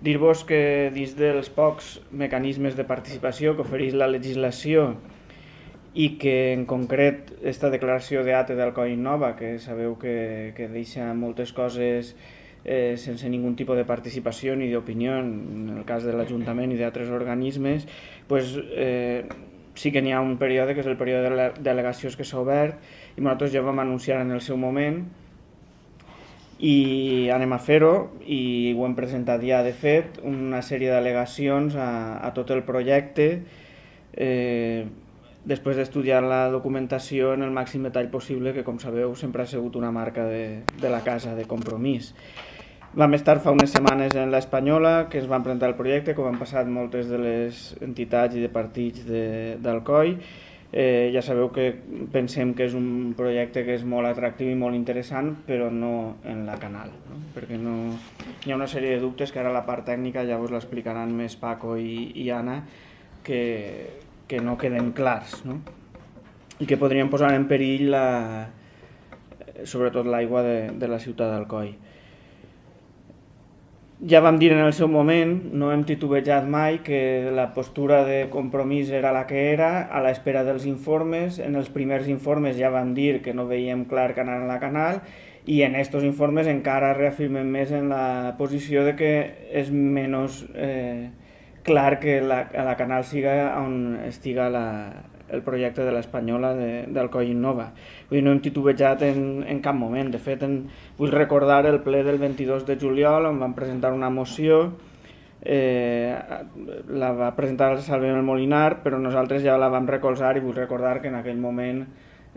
Dir-vos que dins dels pocs mecanismes de participació que ofereix la legislació i que en concret esta declaració d'ATE d'Alcoi Nova, que sabeu que deixa moltes coses sense ningun tipus de participació ni d'opinió, en el cas de l'Ajuntament i d'altres organismes, pues, sí que n'hi ha un període, que és el període de delegacions que s'ha obert, i nosaltres ja vam anunciar en el seu moment, i anem a fer-ho, i ho hem presentat ja, de fet, una sèrie d'al·legacions a tot el projecte, després d'estudiar la documentació en el màxim detall possible, que com sabeu sempre ha sigut una marca de la casa, de Compromís. Vam estar fa unes setmanes en l'Espanyola, que ens van presentar el projecte, com han passat moltes de les entitats i de partits d'Alcoi. Ja sabeu que pensem que és un projecte que és molt atractiu i molt interessant, però no en la Canal, no? Perquè hi ha una sèrie de dubtes que ara la part tècnica ja us l'explicaran més Paco i Anna, que no queden clars, no? I que podrien posar en perill sobretot l'aigua de la ciutat d'Alcoi. Ja vam dir en el seu moment, no hem titubejat mai, que la postura de Compromís era la que era, a l'espera dels informes. En els primers informes ja vam dir que no veiem clar que anar a la Canal, i en aquests informes encara reafirmem més en la posició de que és menys clar que la Canal siga on estiga el projecte de l'Espanyola d'Alcoi Nova. Vull dir, no hem titubejat en cap moment. De fet, vull recordar el ple del 22 de juliol on vam presentar una moció, la va presentar el Salvador Molinar, però nosaltres ja la vam recolzar, i vull recordar que en aquell moment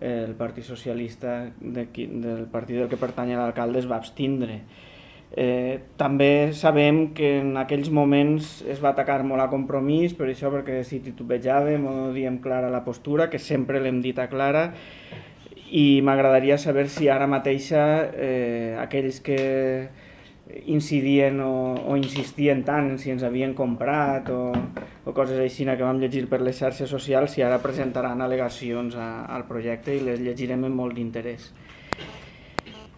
el Partit Socialista del partit del que pertany l'alcalde es va abstindre. També sabem que en aquells moments es va atacar molt a Compromís, per això, perquè si titubejàvem o no diem clara la postura, que sempre l'hem dit a clara, i m'agradaria saber si ara mateixa aquells que incidien o insistien tant en si ens havien comprat o coses així que vam llegir per les xarxes socials, si ara presentaran al·legacions al projecte, i les llegirem amb molt d'interès.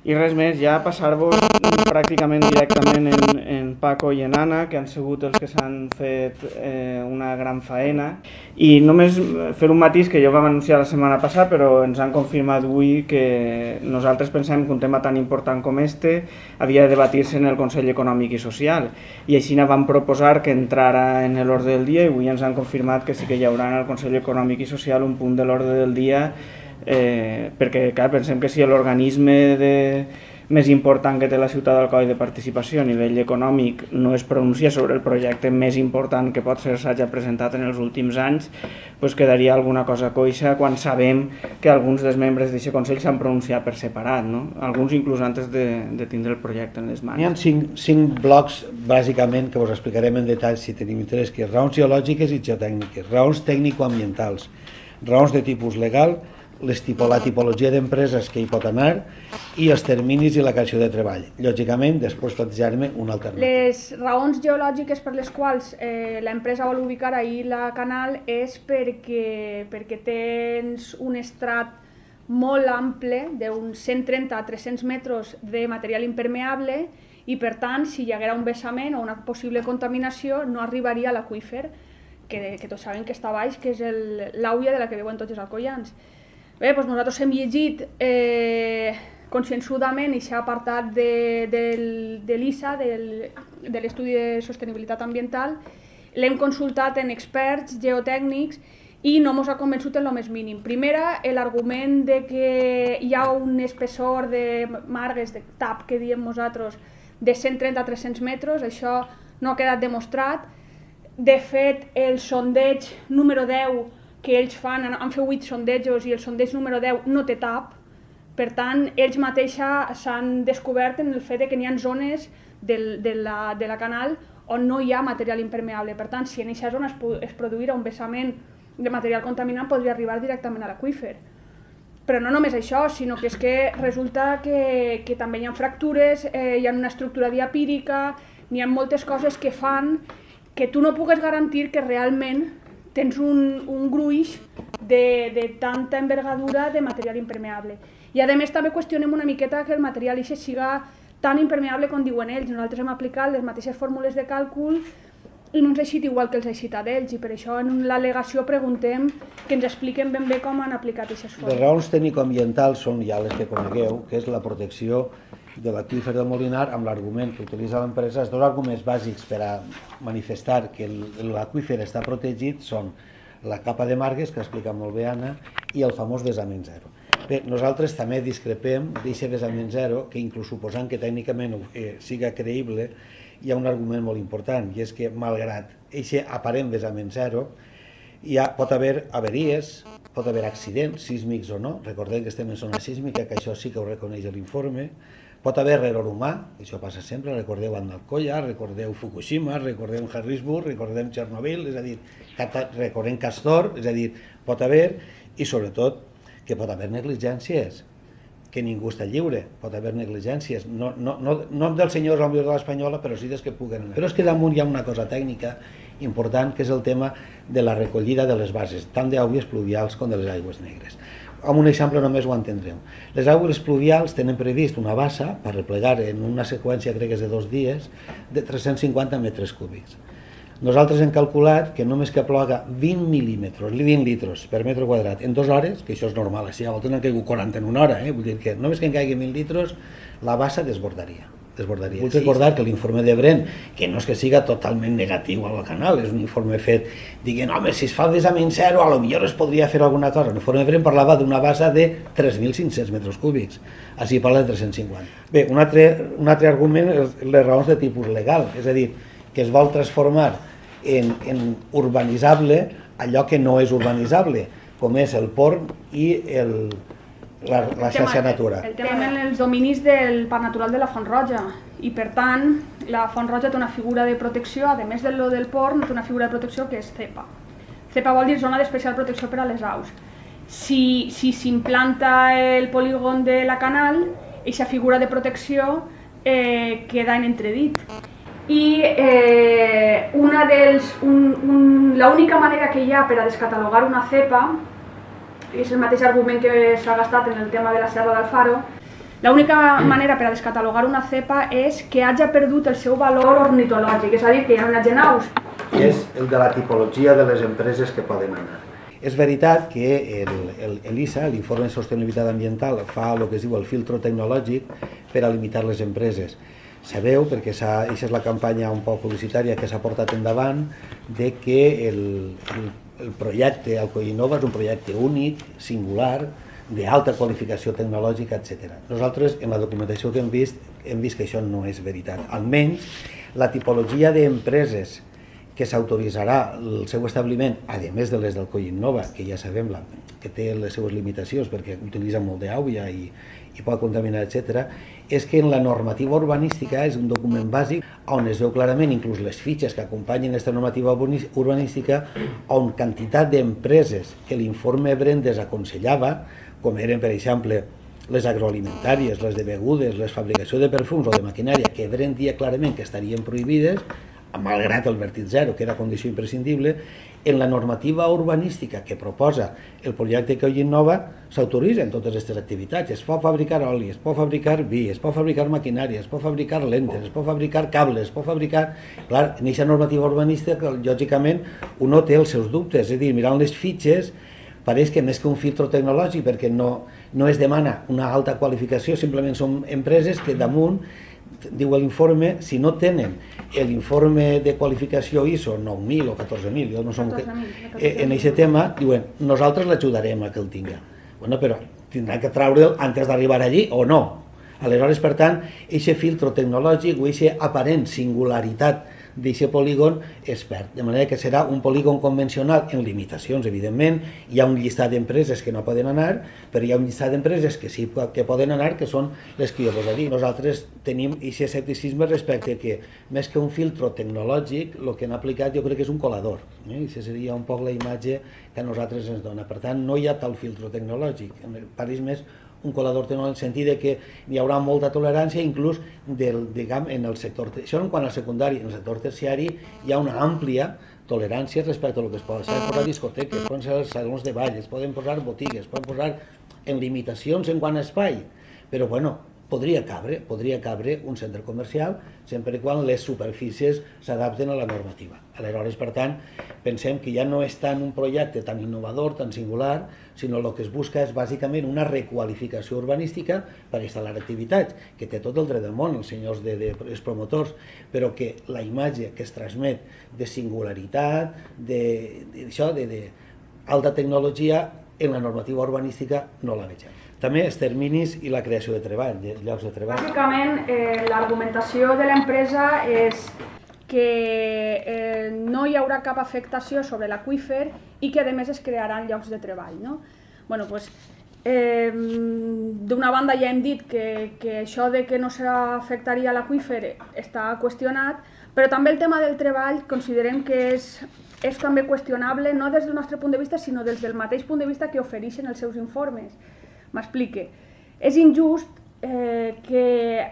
I res més, ja passar-vos pràcticament directament en Paco i en Anna, que han sigut els que s'han fet una gran faena. I només fer un matís que jo vam anunciar la setmana passada, però ens han confirmat avui que nosaltres pensem que un tema tan important com este havia de debatir-se en el Consell Econòmic i Social. I així vam proposar que entrara en l'ordre del dia, i avui ens han confirmat que sí que hi haurà en el Consell Econòmic i Social un punt de l'ordre del dia, perquè clar, pensem que si l'organisme més important que té la ciutat d'Alcoi de participació a nivell econòmic no es pronuncia sobre el projecte més important que pot ser s'hagi presentat en els últims anys, doncs quedaria alguna cosa coixa quan sabem que alguns dels membres d'aquest Consell s'han pronunciat per separat, no? Alguns inclús antes de tindre el projecte en les mans. Hi ha cinc blocs bàsicament que us explicarem en detall si tenim interès, que raons geològiques i geotècniques, raons tècnico-ambientals, raons de tipus legal, la tipologia d'empreses que hi pot anar i els terminis i la creació de treball. Lògicament, després plantejar-me una alternativa. Les raons geològiques per les quals l'empresa vol ubicar ahir la Canal és perquè tens un estrat molt ample d'uns 130 a 300 metres de material impermeable, i per tant, si hi haguera un vessament o una possible contaminació, no arribaria a l'aqüífer, que tots sabem que està baix, que és l'àuia de la que veuen tots els alcoians. Bé, doncs nosaltres hem llegit conscienzudament aquest apartat de l'ISA, de l'estudi de sostenibilitat ambiental, l'hem consultat en experts geotècnics i no ens ha convençut en el més mínim. Primera, l'argument de que hi ha un espessor de margues, de tap, que diem nosaltres, de 130 a 300 metres, això no ha quedat demostrat. De fet, el sondeig número 10 que ells fan, han fet 8 sondejos i el sondeig número 10 no té tap, per tant, ells mateixa s'han descobert en el fet que n'hi ha zones de la Canal on no hi ha material impermeable. Per tant, si en aquesta zona es produïra un vessament de material contaminant, podria arribar directament a l'aqüífer. Però no només això, sinó que és que resulta que també hi ha fractures, hi ha una estructura diapírica, n'hi ha moltes coses que fan que tu no pugues garantir que realment tens un gruix de tanta envergadura de material impermeable. I a més també qüestionem una miqueta que el material siga tan impermeable com diuen ells. Nosaltres hem aplicat les mateixes fórmules de càlcul i no ens ha eixit igual que els ha eixit a d'ells, i per això en l'al·legació preguntem que ens expliquen ben bé com han aplicat aquestes fórmules. Les raons tècnico-ambientals són ja les que conegueu, que és la protecció de l'aqüífer del Molinar amb l'argument que utilitza l'empresa. Els dos arguments bàsics per a manifestar que l'aqüífer està protegit són la capa de margues, que explica molt bé Anna, i el famós vessament zero. Bé, nosaltres també discrepem d'aquest vessament zero, que inclús suposant que tècnicament siga creïble, hi ha un argument molt important, i és que malgrat aquest aparent vessament zero, pot haver avaries, pot haver accidents sísmics o no, recordem que estem en zona sísmica, que això sí que ho reconeix l'informe, pot haver error humà, això passa sempre, recordeu Alcoya, recordeu Fukushima, recordem Harrisburg, recordem Chernobyl, és a dir, recordem Castor, és a dir, pot haver, i sobretot que pot haver negligències, que ningú està lliure, pot haver negligències, no dels senyors a l'Unió Espanyola, però sí dels que puguen anar. Però és que damunt hi ha una cosa tècnica important, que és el tema de la recollida de les bases, tant d'aigües pluvials com de les aigües negres. Amb un exemple només ho entendreu. Les aigües pluvials tenen previst una bassa per replegar en una seqüència, crec que és de 2 dies, de 350 metres cúbics. Nosaltres hem calculat que només que ploga 20 mil·límetres, 20 litres per metre quadrat en 2 hores, que això és normal, així a voltes n'han caigut 40 en una hora, vull dir que només que en caigui 1.000 litres, la bassa desbordaria. Vull recordar que l'informe de Bren, que no és que siga totalment negatiu al canal, és un informe fet dient, home, si es fa el vessament zero, potser es podria fer alguna cosa. L'informe de Bren parlava d'una bassa de 3.500 metres cúbics, així parla de 350. Bé, un altre argument és les raons de tipus legal, és a dir, que es vol transformar en urbanitzable allò que no és urbanitzable, com és el port i la xarxa Natura. El tema en els dominis del Parc Natural de la Font Roja, i per tant la Font Roja té una figura de protecció, a més del port, té una figura de protecció que és ZEPA. ZEPA vol dir Zona d'Especial Protecció per a les Aus. Si s'implanta el polígon de la Canal, aquesta figura de protecció queda en entredit. I l'única manera que hi ha per a descatalogar una ZEPA, és el mateix argument que s'ha gastat en el tema de la Serra d'Alfaro, l'única manera per a descatalogar una ZEPA és que hagi perdut el seu valor ornitològic, és a dir, que hi ha una gent aus. És el de la tipologia de les empreses que poden anar. És veritat que l'ISA, l'Informe de Sostenibilitat Ambiental, fa el que es diu el filtro tecnològic per a limitar les empreses. Sabeu, perquè aquesta és la campanya un poc publicitària que s'ha portat endavant, de que el projecte Alcoinova és un projecte únic, singular, d'alta qualificació tecnològica, etc. Nosaltres, en la documentació que hem vist que això no és veritat. Almenys, la tipologia d'empreses que s'autoritzarà el seu establiment, a més de les del Coinnova, que ja sabem que té les seues limitacions perquè utilitza molt d'aigua i pot contaminar, etc., és que en la normativa urbanística és un document bàsic on es veu clarament, inclús les fitxes que acompanyen aquesta normativa urbanística, on quantitat d'empreses que l'informe Bren desaconsellava, com eren, per exemple, les agroalimentàries, les de begudes, les fabricació de perfums o de maquinària, que Bren dia clarament que estarien prohibides, malgrat el vèrtit zero, que era condició imprescindible, en la normativa urbanística que proposa el projecte Coinnova s'autoritzen totes aquestes activitats. Es pot fabricar oli, es pot fabricar vi, es pot fabricar maquinària, es pot fabricar lentes, es pot fabricar cables, es pot fabricar... Clar, en aquesta normativa urbanística, lògicament, uno té els seus dubtes, és a dir, mirant les fitxes, pareix que més que un filtro tecnològic, perquè no es demana una alta qualificació, simplement són empreses que damunt, diu l'informe, si no tenen l'informe de qualificació ISO 9.000 o 14.000, jo no som... En aquest tema, diuen, nosaltres l'ajudarem a que el tinga. Bueno, però tindrà que traure'l antes d'arribar allí o no. Aleshores, per tant, aquest filtro tecnològic o aquesta aparent singularitat d'aquest polígon es perd, de manera que serà un polígon convencional en limitacions, evidentment. Hi ha un llistat d'empreses que no poden anar, però hi ha un llistat d'empreses que sí que poden anar, que són les que jo vos he dit. Nosaltres tenim aquest escepticisme respecte que, més que un filtro tecnològic, el que han aplicat jo crec que és un colador. Aquesta seria un poc la imatge que a nosaltres ens dona. Per tant, no hi ha tal filtro tecnològic, pareix més un colador en el sentit que hi haurà molta tolerància, inclús en el sector, això en quant al secundari. En el sector terciari hi ha una àmplia tolerància respecte al que es pot posar discoteques, poden ser salons de ball, es poden posar botigues, poden posar en limitacions en quant a espai, però bueno, podria cabre un centre comercial sempre quan les superfícies s'adapten a la normativa. Aleshores, per tant, pensem que ja no és tant un projecte tan innovador, tan singular, sinó el que es busca és bàsicament una requalificació urbanística per instal·lar activitats, que té tot el dret del món, els senyors dels promotors, però que la imatge que es transmet de singularitat, d'alta tecnologia, en la normativa urbanística no la vegem. També els terminis i la creació de treball, de llocs de treball. Bàsicament, l'argumentació de l'empresa és que no hi haurà cap afectació sobre l'aqüífer i que a més es crearan llocs de treball. No? D'una banda ja hem dit que això de que no s'afectaria l'aqüífer està qüestionat, però també el tema del treball considerem que és també qüestionable no des del nostre punt de vista, sinó des del mateix punt de vista que ofereixen els seus informes. M'explique. És injust que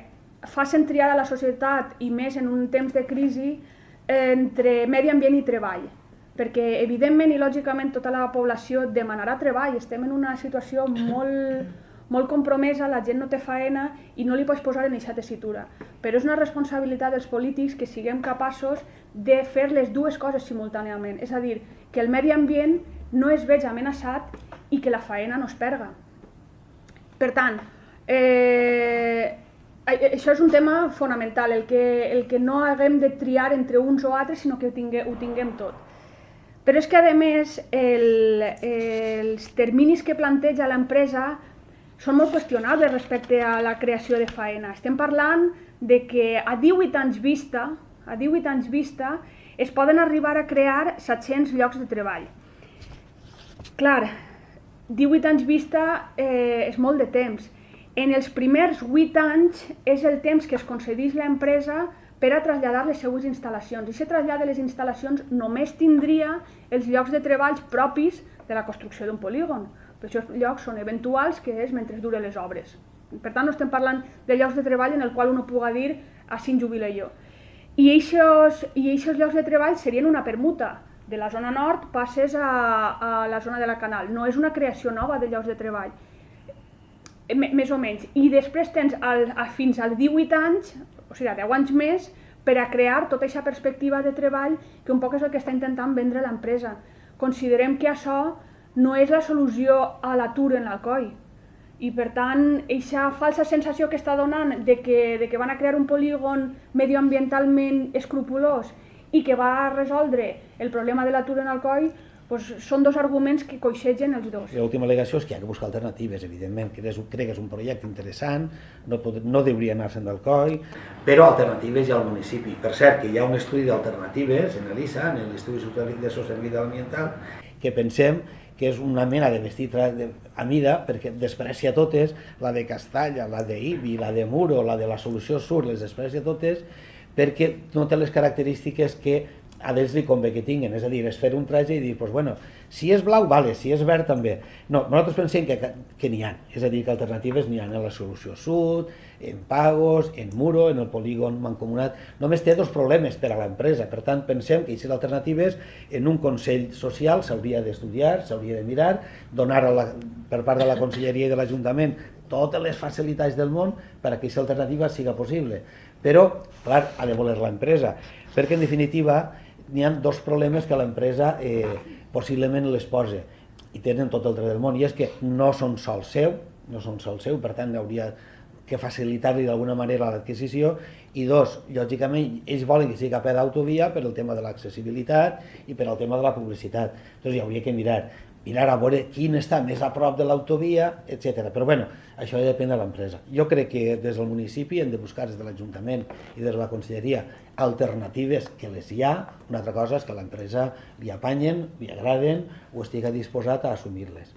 facin triar a la societat, i més en un temps de crisi, entre medi ambient i treball. Perquè, evidentment i lògicament, tota la població demanarà treball. Estem en una situació molt compromesa, la gent no té faena i no li pots posar en aquesta tessitura. Però és una responsabilitat dels polítics que siguem capaços de fer les dues coses simultàniament. És a dir, que el medi ambient no es vegi amenaçat i que la faena no es perga. Per tant, això és un tema fonamental, el que no haguem de triar entre uns o altres, sinó que ho tinguem tot. Però és que, a més, els terminis que planteja l'empresa són molt qüestionables respecte a la creació de faena. Estem parlant de que a 18 anys vista, es poden arribar a crear 700 llocs de treball. Clar, 18 anys vista és molt de temps. En els primers 8 anys és el temps que es concedeix l'empresa per a traslladar les seues instal·lacions. I aquest trasllat de les instal·lacions només tindria els llocs de treball propis de la construcció d'un polígon. Però aquests llocs són eventuals, que és mentre duren les obres. Per tant, no estem parlant de llocs de treball en el qual uno pugui dir «així em jubile jo». I aquests llocs de treball serien una permuta. De la zona nord passes a la zona de la Canal. No és una creació nova de llocs de treball, més o menys. I després tens fins als 18 anys, o sigui, 10 anys més, per a crear tota aquesta perspectiva de treball que un poc és el que està intentant vendre l'empresa. Considerem que això no és la solució a l'atur en l'Alcoi. I per tant, aquesta falsa sensació que està donant de que van a crear un polígon medioambientalment escrupolós i que va resoldre el problema de l'atur en Alcoi, són dos arguments que coixegen els dos. L'última al·legació és que hi ha que buscar alternatives, evidentment. Crec que és un projecte interessant, no hauria anar-se'n d'Alcoi, però alternatives hi ha al municipi. Per cert, que hi ha un estudi d'alternatives en l'ISA, en l'Estudi de Sostenibilitat Ambiental, que pensem que és una mena de vestit a mida, perquè desprecia totes, la de Castalla, la d'Ibi, la de Muro, la de la Solució Sur, les desprecia totes, perquè no té les característiques que a ells li convé que tinguin, és a dir, és fer un traje i dir, doncs bueno, si és blau, vale, si és verd també. No, nosaltres pensem que n'hi ha, és a dir, que alternatives n'hi ha en la Solució Sud, en Pagos, en Muro, en el polígon mancomunat. Només té dos problemes per a l'empresa, per tant pensem que aquestes alternatives en un Consell Social s'hauria d'estudiar, s'hauria de mirar, donar per part de la Conselleria i de l'Ajuntament totes les facilitats del món perquè aquesta alternativa siga possible. Però, clar, ha de voler l'empresa, perquè en definitiva n'hi ha dos problemes que l'empresa possiblement les posa i tenen tot el dret del món, i és que no són sol seu, per tant hauria que facilitar-li d'alguna manera l'adquisició, i dos, lògicament, ells volen que sigui a peu d'autovia per al tema de l'accessibilitat i per al tema de la publicitat. Doncs hi hauria que mirar a veure quin està més a prop de l'autovia, etc. Però bueno, això depèn de l'empresa. Jo crec que des del municipi hem de buscar des de l'Ajuntament i des de la Conselleria alternatives, que les hi ha. Una altra cosa és que l'empresa li apanyen, li agraden o estigui disposat a assumir-les.